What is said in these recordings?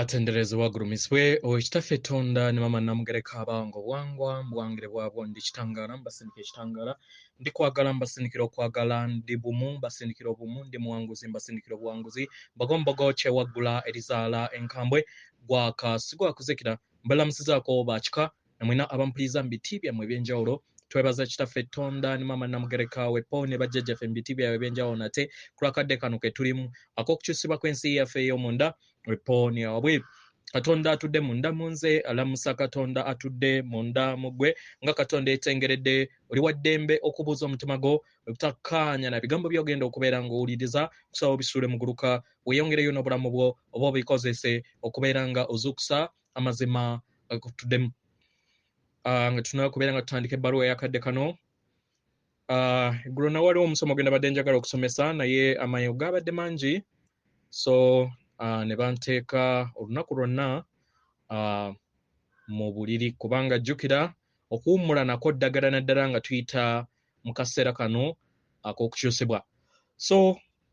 Atendereza wagurumiswe owekitaffe Tonda ne mama namugereka abango bwangwa mbwangire bwabwo ndi kitangala mbasindike kitangala ndi kwagala mbasindikira okwagala ndi bumu mbasindikira obumu ndi muwanguzi mbasindikira obuwanguzi bagombogo kyewagula erizaala enkambwe gwaka sigwa kuzekira mbalamusizaako bakika namwena abampuliriza mu biti byammwe ebyenjawulo twebaza kitaffe Tonda ne mama namugereka wepo ne bajjajjaffe mu biti byabwe ebyenjawulo nate kulakadde kano ke tulimu ak'okukyusibwa kw'ensi yaffe ey'omunda wepo ni YABWE Katonda atudde munda munze alamusa Katonda atudde munda mugwe nga Katonda etengeredde oli waddembe okubuuza omutima gwo obutakkaanya na bigambo byogenda okubeera ng'owuliriza kusaba obisuule muguluka weeyongereyo n'obulamu bwo oba obikozese okubeera nga ozuukusa amazima akutuddemu nga tunaba kubeera nga tutandika ebbaluwa eyakadde kano eggulo na waliwo omusomo genda badde njagala okusomesa naye amayo gaabadde mangi so ne banteeka olunaku lwonna mu buliri kubanga jjukira okuwummula nako ddagala naddala nga tuyita mu kaseera kano ak'okukyusibwa so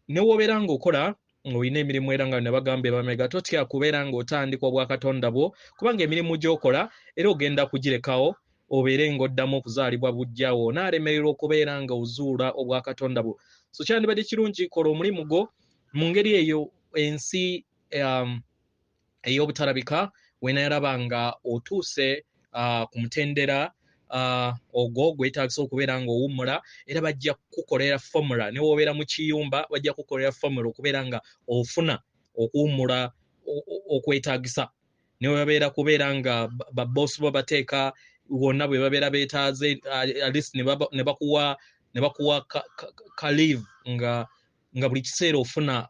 ne wobeera ng'okola ng'olina emirimu era nga ne bagambye bamega totya kubeera ng'otandika obwa Katonda bwo kubanga emirimu gy'okola era ogenda kugirekawo obeere ng'oddamu okuzaalibwa bujjawo onaalemererwa okubeera nga ozuula obwa Katonda bwo so kyandibadde kirungi kola omulimu gwo mu ngeri eyo ensi ey'obutalabika weenayalaba nga otuuse ku mutendera ogwo gwetaagisa okubeera ng'owummula era bajja kukolera formula ne wobeera mu kiyumba bajja kukolera formula okubeera nga ofuna okuwummula okwetaagisa ne wabeera kubeera nga baboosi bo bateeka wonna bwe babeera beetaaze at least ne bakuwa ka leave nga buli kiseera ofuna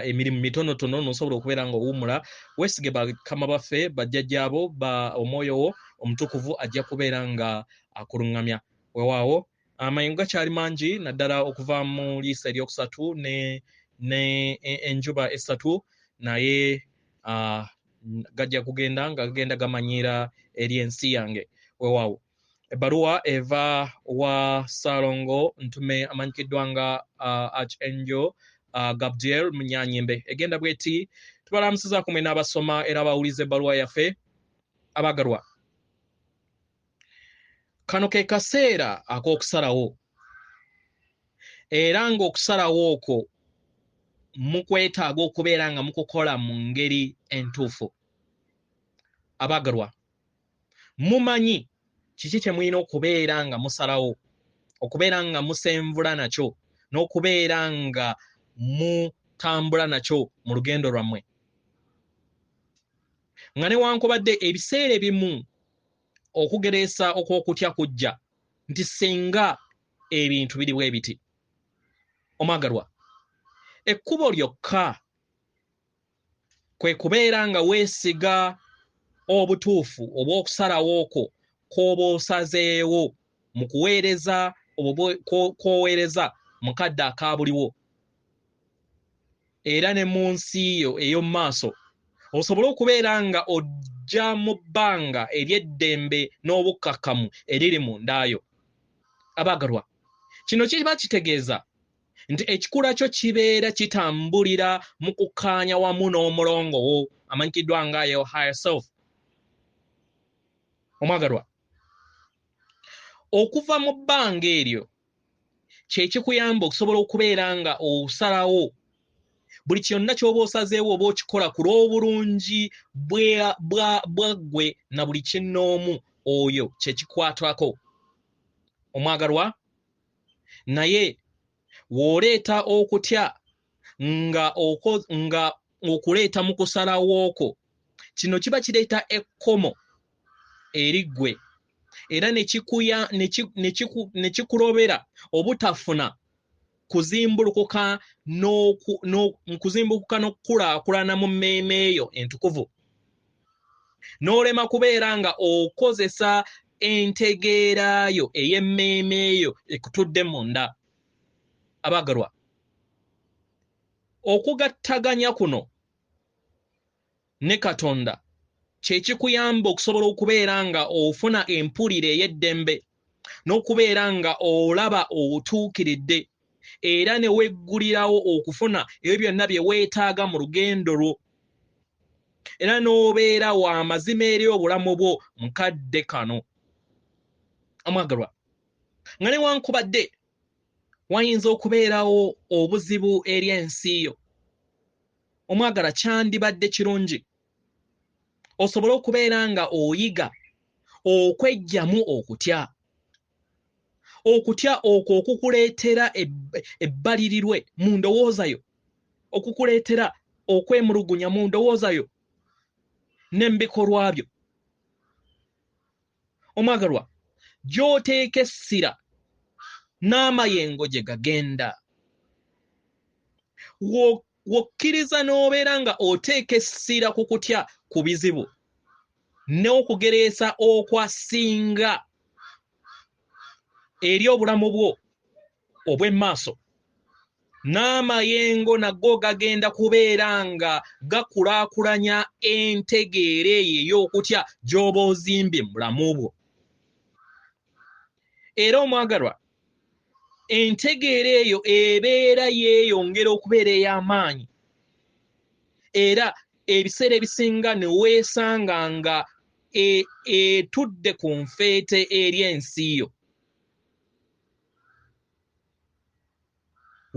emirimu mitonotono nosobola okubeera nga owummula weesige bakama baffe bajjajjaabo omwoyo wo omutukuvu ajja kubeera nga akuluŋŋamya weewaawo amayengo gakyali mangi naddala okuva mu liisa eryokusatu ne enjuba esatu naye gajja kugenda nga gagenda gamanyiira eri ensi yange weewaawo ebbaluwa eva wa Ssalongo Ntume amanyikiddwa nga Archangel Gabriel Munyanyimbe egenda bweti tubalamusizaako mwena abasoma era abawuliza ebbaluwa yaffe abagalwa kano ke kaseera ak'okusalawo era ng'okusalawo okwo mukwetaaga okubeera nga mukukola mu ngeri entuufu abagalwa mumanyi kiki kye mulina okubeera nga musalawo okubeera nga musenvula nakyo n'okubeera nga mutambula nakyo mu lugendo lwammwe nga newankubadde ebiseera ebimu okugereesa okw'okutya kujja nti singa ebintu biri bwe biti omwagalwa ekkubo lyokka kwe kubeera nga weesiga obutuufu obw'okusalawo okwo kw'oba osazeewo mu kuweereza kw'oweereza mu kadde akaabuliwo era ne mu nsi yo ey'omu maaso osobole okubeera nga ojja mu bbanga ery'eddembe n'obukkakkamu eriri mu ndaayo abaagalwa kino kiba kitegeeza nti ekikula kyo kibeera kitambulira mu kukkaanya wamu n'omulongo wo amanyikiddwa nga yo higher self omwagalwa okuva mu bbanga eryo kye kikuyamba okusobola okubeera nga osalawo buli kyonna ky'oba osazeewo oba okikola ku lw'obulungi bwaggwe na buli kinnoomu oyo kye kikwatako omwagalwa naye w'oleeta okutya nga okuleeta mu kusalawo okwo kino kiba kireeta ekkomo eri ggwe era ne kikulobera obutafuna kuzimbulukuka n'okukulaakulana mu mmeeme eyo entukuvu n'olema kubeera nga okozesa entegeerayo ey'emmeeme eyo ekutudde munda abaagalwa okugattaganya kuno ne Katonda kye kikuyamba okusobola okubeera nga ofuna empulire ey'eddembe n'okubeera nga olaba otuukiridde era ne weggulirawo okufuna ebyo byonna bye weetaaga mu lugendo lwo era n'obeera wa mazima eri obulamu bwo mukadde kano. Omwagalwa, nga newankubadde wayinza okubeerawo obuzibu eri ensi yo, omwagala kyandibadde kirungi osobole okubeera nga oyiga okweggyamu okutya. Okutya okwo okukuleetera ebbalirirwe mu ndowooza yo, okukuleetera okwemulugunya mu ndowooza yo n'ebikolwa byo. Omwagalwa, gy'oteeka essira n'amayengo gye gagenda. Wokkiriza n'obeera nga oteeka essira ku kutya ku bizibu n'okugereesa okwasinga eri obulamu bwo obw'emmaaso, n'amayengo nago gagenda kubeera nga gakulaakulanya entegeera eyo ey'okutya gy'oba ozimbye mu bulamu bwo. Era omwagalwa, entegeera eyo ebeera yeeyongera okubeera ey'amaanyi, era ebiseera ebisinga ne weesanga nga etudde ku nfeete eri ensi yo.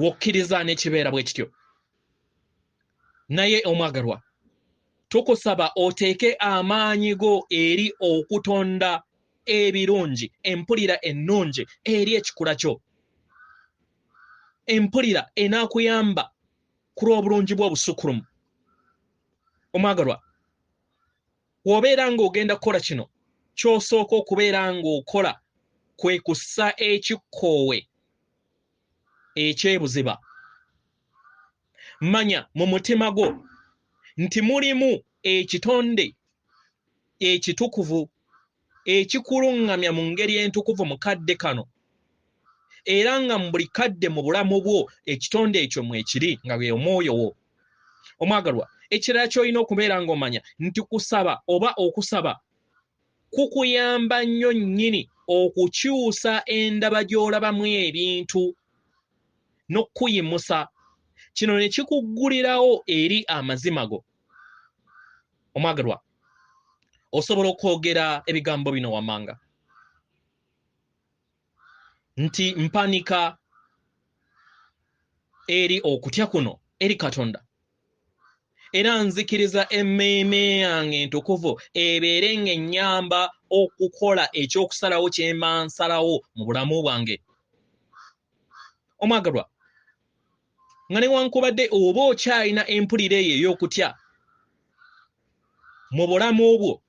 Wokkiriza n'ekibeera bwe kityo. Naye omwagalwa, tukusaba oteeke amaanyi go eri okutonda ebirungi, empulira ennungi eri ekikula kyo. Empulira enaakuyamba ku lw'obulungi bw'obusukulumu. Omwagalwa, w'obeera ng'ogenda kukola kino, ky'osooka okubeera ng'okola kwe kussa ekikkoowe ekyebuziba. Manya mu mutima gwo nti mulimu ekitonde ekitukuvu ekikuluŋŋamya mu ngeri entukuvu mu kadde kano, era nga mu buli kadde mu bulamu bwo ekitonde ekyo mwekiri nga bwe omwoyo wo. Omwagalwa, ekirala ky'olina okubeera ng'omanya nti kusaba oba okusaba kukuyamba nnyo nnyini okukyusa endaba gy'olabamu ebintu n'okkuyimusa, kino ne kikuggulirawo eri amazima go. Omwagalwa, osobola okwogera ebigambo bino wammanga nti mpanika eri okutya kuno eri Katonda, era nzikiriza emmeeme yange entukuvu ebeere ng'ennyamba okukola ekyokusalawo kye mba nsalawo mu bulamu bwange. Omwagalwa, nga newankubadde oba okyalina empulira eyo ey'okutya mu bulamu bwo,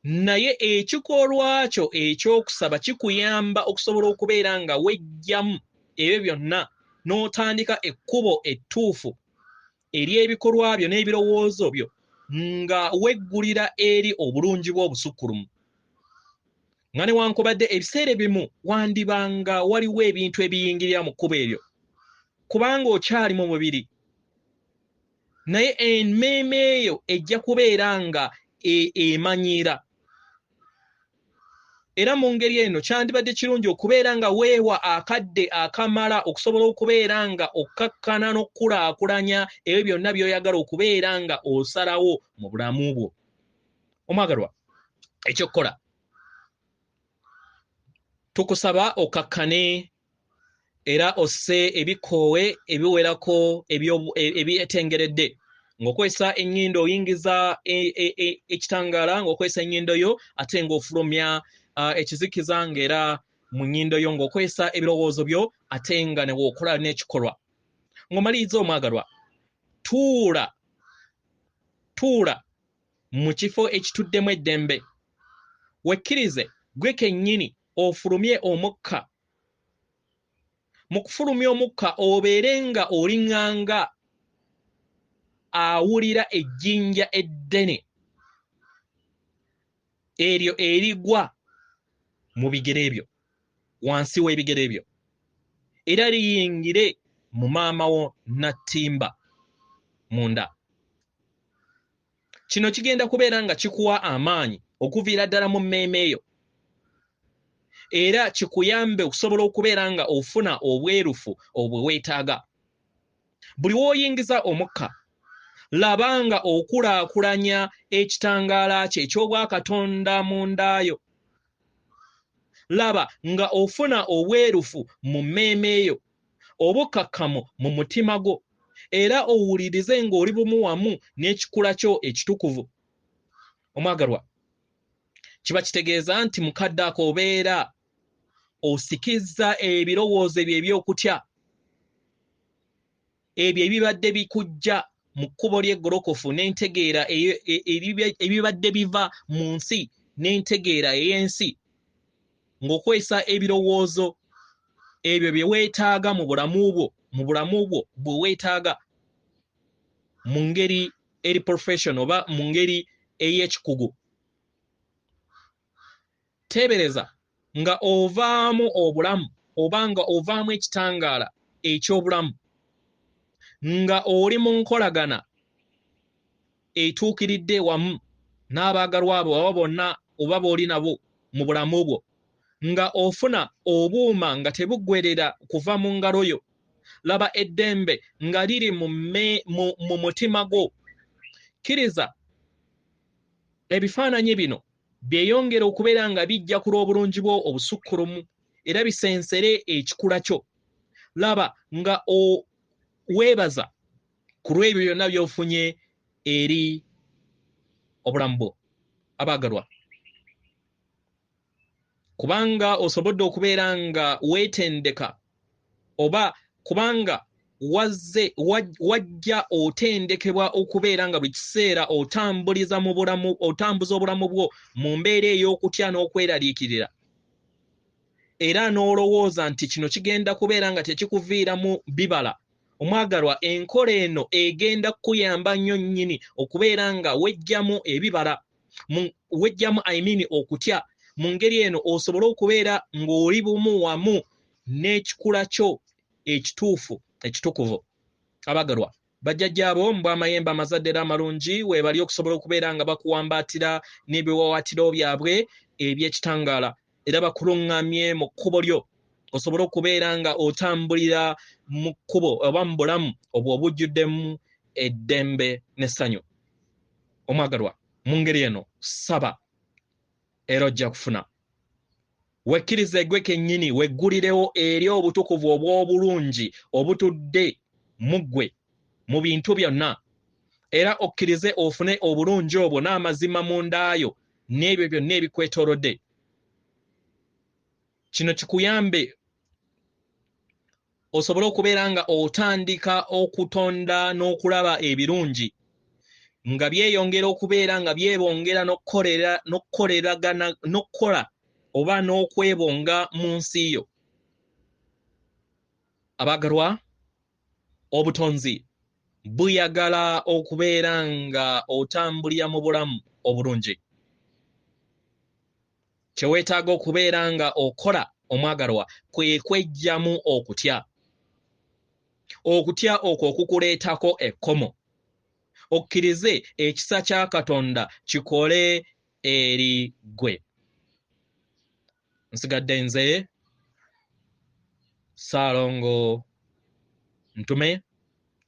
naye ekikolwa kyo ekyokusaba kikuyamba okusobola okubeera nga weggyamu ebyo byonna n'otandika ekkubo ettuufu eri ebikolwa byo n'ebirowoozo byo nga weggulira eri obulungi bw'obusukkulumu. Nga newankubadde ebiseera ebimu wandibanga waliwo ebintu ebiyingirira mu kkubo eryo, kubanga okyali mu mubiri, naye emmeeme eyo ejja kubeera nga emanyiira. Era mu ngeri eno kyandibadde kirungi okubeera nga weewa akadde akamala okusobola okubeera nga okkakkana n'okkulaakulanya ebyo byonna by'oyagala okubeera nga osalawo mu bulamu bwo. Omwagalwa, ekyokkola, tukusaba okkakkane era osse ebikoowe ebiwerako ebyetengeredde, ng'okozesa ennyindo oyingiza ekitangaala ng'okozesa ennyindo yo ate ng'ofulumya ekizikiza ng'era mu nnyindo yo ng'okozesa ebirowoozo byo ate nga ne w'okola n'ekikolwa. Ng'omaliriza omwagalwa, tuula mu kifo ekituddemu eddembe, wekkirize gwe kennyini ofulumye omukka. Mu kufulumya omukka obeere nga oliŋŋanga awulira ejjinja eddene eryo erigwa mu bigere byo, wansi w'ebigere byo, era liyingire mu maama wo nattimba munda. Kino kigenda kubeera nga kikuwa amaanyi okuviira ddala mu mmeeme eyo, era kikuyambe okusobola okubeera nga ofuna obwerufu obwe weetaaga. Buli w'oyingiza omukka, labanga okulaakulanya ekitangaala kye eky'obwakatonda mundaayo. Laba nga ofuna obwerufu mu mmeeme eyo, obukkakkamu mu mutima gwo, era owulirize ng'oli bumu wamu n'ekikula kyo ekitukuvu. Omwagalwa, kiba kitegeeza nti mukadde ako obeera osikizza ebirowoozo ebyo eby'okutya, ebyo ebibadde bikujja mu kkubo ly'eggolokofu n'entegeera ebibadde biva mu nsi n'entegeera ey'ensi, ng'okwesa ebirowoozo ebyo bye weetaaga mu bulamu bwo bwe weetaaga mu ngeri eri professional oba mu ngeri ey'ekikugu. Teebereza nga ovaamu obulamu oba nga ovaamu ekitangaala eky'obulamu nga oli mu nkolagana etuukiridde wamu n'abaagalwa abo oba bonna oba b'oli nabo mu bulamu bwo, nga ofuna obuuma nga tebuggwerera kuva mu ngalo yo. Laba eddembe nga liri mu mutima gwo. Kkiriza ebifaananyi bino byeyongera okubeera nga bijja ku lw'obulungi bwo obusukkulumu era bisensere ekikula kyo. Laba nga weebaza ku lw'ebyo byonna by'ofunye eri obulamu bwo. Abaagalwa, kubanga osobodde okubeera nga weetendeka oba kubanga wajja otendekebwa okubeera nga buli kiseera otambuza obulamu bwo mu mbeera ey'okutya n'okweraliikirira, era n'olowooza nti kino kigenda kubeera nga tekikuviiramu bibala. Omwagalwa, enkola eno egenda kukuyamba nnyo nnyini okubeera nga wejjamu ebibala, wejjamu okutya. Mu ngeri eno osobole okubeera ng'oli bumu wamu n'ekikula kyo ekituufu ekitukuvu. Abaagalwa, bajjajjaabo mbwa amayembe amazadde era amalungi weebali okusobola okubeera nga bakuwambaatira n'ebiwawaatiro byabwe eby'ekitangaala era bakuluŋŋamye mu kkubo lyo osobole okubeera nga otambulira mu kkubo oba mu bulamu obwo obujjuddemu eddembe n'essanyu. Omwagalwa, mu ngeri eno saba era ojja kufuna. Wekkirize gwe kennyini weggulirewo eri obutukuvu obw'obulungi obutudde mu ggwe mu bintu byonna, era okkirize ofune obulungi obwo n'amazima mundaayo n'ebyo byonna ebikwetoolodde. Kino kikuyambe osobole okubeera nga otandika okutonda n'okulaba ebirungi nga byeyongera okubeera nga byebongera n'okkola oba n'okwebonga mu nsi yo. Abaagalwa, obutonzi buyagala okubeera nga otambulira mu bulamu obulungi. Kye weetaaga okubeera nga okola, omwagalwa, kwe kweggyamu okutya. Okutya okwo okukuleetako ekkomo. Okkirize ekisa kya Katonda kikole eri ggwe. Nsigadde nze Ssalongo Ntume,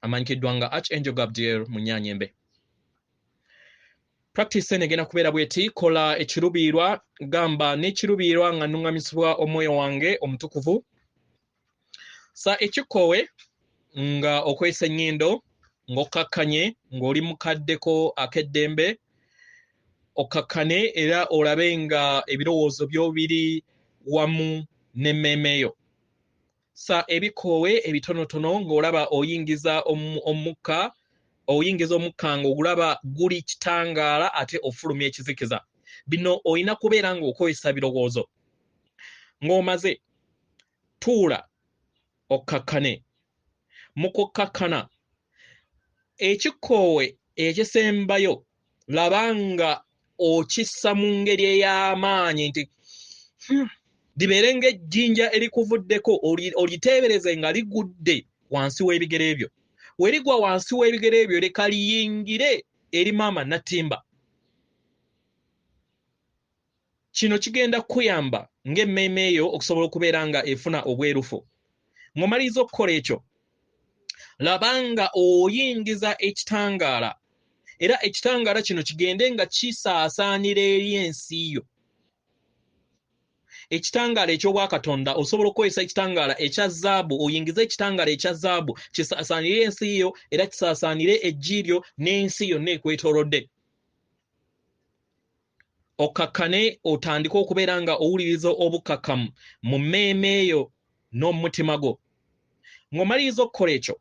amanyikiddwa nga Archangel Gabriel Munyaanyembe. Practice eno egenda kubeera bweti: kola ekirubiirwa, gamba n'ekirubiirwa nga nnuŋŋamisibwa omwoyo wange omutukuvu. Sa ekikoowe nga okwesa ennyindo ng'okkakkanye ng'oli mukaddeko ak'eddembe, okkakkane era olabe nga ebirowoozo byo biri wamu n'emmeeme yo. Sa ebikoowe ebitonotono ng'olaba oyingiza omukka ng'ogulaba guli kitangaala ate ofulumya ekizikiza. Bino olina kubeera ng'okozesa birowoozo. Ng'omaze tuula okkakkane. Mu kukkakkana ekikoowe ekisembayo laba nga okissa mu ngeri ey'amaanyi nti libeere ng'ejjinja erikuvuddeko, oliteebereze nga ligudde wansi w'ebigere byo. We ligwa wansi w'ebigere byo leka liyingire eri maama nattimba. Kino kigenda kukuyamba ng'emmeeme eyo okusobola okubeera nga efuna obwerufu. Ng'omaliriza okukola ekyo, labanga oyingiza ekitangaala era ekitangaala kino kigende nga kisaasaanira eri ensi yo. Ekitangaala eky'Obwakatonda osobola okukozesa ekitangaala ekya zaabu, oyingize ekitangaala ekya zaabu kisaasaanire ensi yo era kisaasaanire ejjiryo n'ensi yonna ekwetoolodde. Okakkane otandike okubeera nga owuliriza obukakamu mu mmeeme eyo n'omutima gwo. Ng'omaliriza okukola ekyo,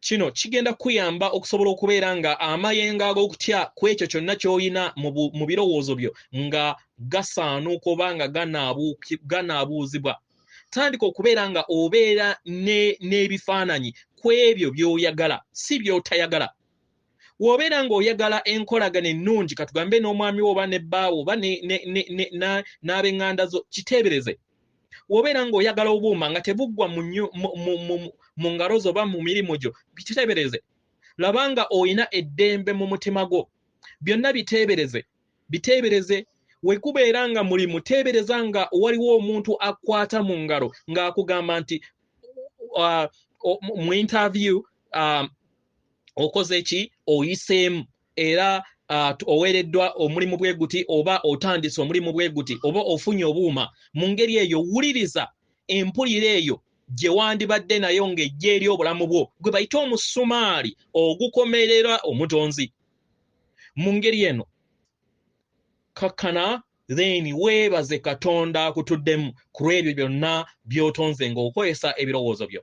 kino kigenda kuyamba okusobola okubeera nga amayengo ag'okutya ku ekyo kyonna ky'olina mu birowoozo byo nga gasaanuuka oba nga ganaabuuzibwa. Tandika okubeera nga obeera n'ebifaananyi ku ebyo by'oyagala, si by'otayagala. W'obeera ng'oyagala enkolagana ennungi, katugambe n'omwami wo oba ne bbaawo oba n'ab'eŋŋanda zo, kiteebereze. W'obeera ng'oyagala obuuma nga tebuggwa mu ngalo zo oba mu mirimu gyo, biteebereze. Labanga oyina eddembe mu mutima gwo, byonna biteebereze. Wekubeera nga muli muteebereza nga waliwo omuntu akwata mu ngalo ng'akugamba nti mu interview okoze ki, oyiseemu era oweereddwa omulimu bwe guti oba otandise omulimu bwe guti oba ofunye obuuma. Mu ngeri eyo wuliriza empulira eyo gye wandibadde nayo ng'ejja eri obulamu bwo, gwe bayita omusumaali ogukomerera omutonzi. Mu ngeri eno kakkana then weebaze Katonda akutuddemu ku lw'ebyo byonna by'otonze ng'okozesa ebirowoozo byo.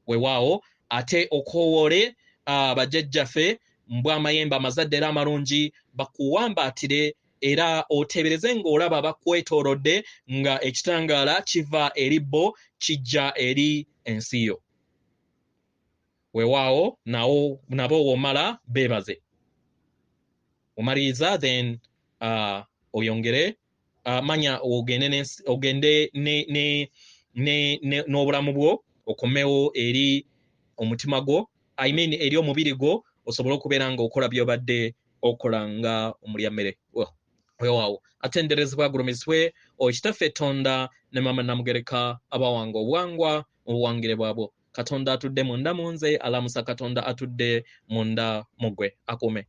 Weewaawo ate okoowole bajjajjaffe mbw amayembe amazadde era amalungi bakuwambaatire era oteebereze ng'olaba bakwetoolodde nga ekitangaala kiva eri bo kijja eri ensi yo. Weewaawo nabo w'omala beebaze. Omaliriza then oyongere manya ogende n'obulamu bwo okomewo eri omutima gwo, eri omubiri gwo, osobole okubeera ng'okola by'obadde okola nga omulyammere. Weewaawo atenderezebwa agulumizibwe Kitaffe Tonda ne Maama Namugereka abawanga obuwangwa mu buwangire bwabwo. Katonda atudde munda mu nze, alamusa Katonda atudde munda mu ggwe. Akuume.